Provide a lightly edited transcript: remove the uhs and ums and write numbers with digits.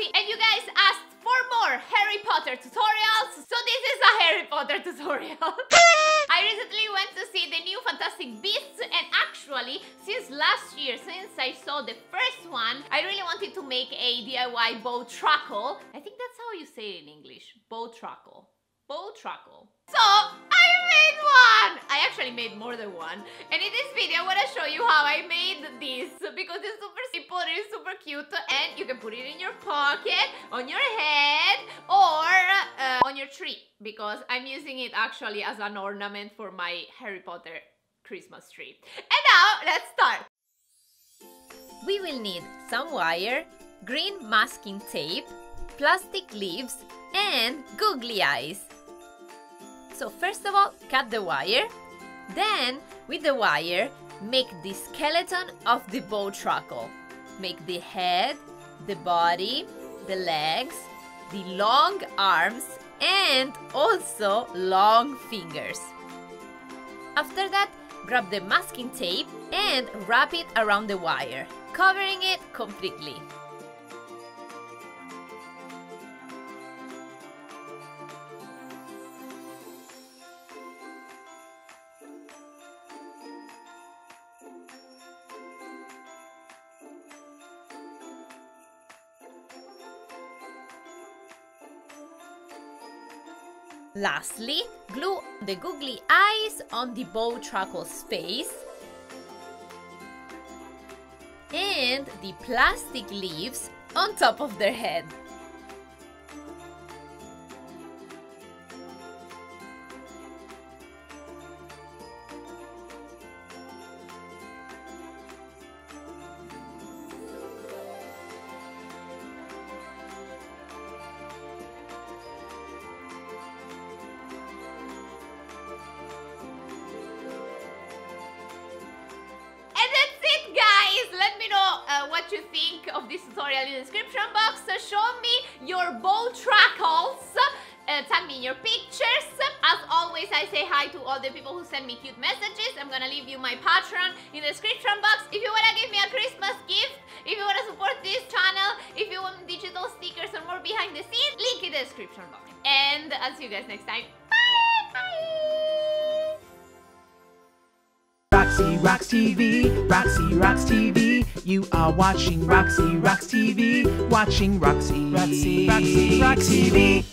Roxy, and you guys asked for more Harry Potter tutorials, so this is a Harry Potter tutorial. I recently went to see the new Fantastic Beasts, and actually, since last year, since I saw the first one, I really wanted to make a DIY Bowtruckle. I think that's how you say it in English, Bowtruckle. Bowtruckle. So, I made one! I actually made more than one. And in this video, I want to show you how I made this, because it's super simple, it's super cute, and you can put it in your pocket, on your head, or on your tree, because I'm using it actually as an ornament for my Harry Potter Christmas tree. And now, let's start! We will need some wire, green masking tape, plastic leaves, and googly eyes. So first of all, cut the wire. Then, with the wire, make the skeleton of the Bowtruckle. Make the head, the body, the legs, the long arms, and also long fingers. After that, grab the masking tape and wrap it around the wire, covering it completely. Lastly, glue the googly eyes on the Bowtruckle's face and the plastic leaves on top of their head. What you think of this tutorial in the description box. Show me your Bowtruckles, tag me in your pictures. As always, I say hi to all the people who send me cute messages. I'm gonna leave you my Patreon in the description box. If you wanna give me a Christmas gift, if you wanna support this channel, if you want digital stickers or more behind the scenes, link in the description box. And I'll see you guys next time. Bye! Bye! Roxyrockstv, Roxyrockstv. You are watching Roxyrockstv, watching Roxyrockstv.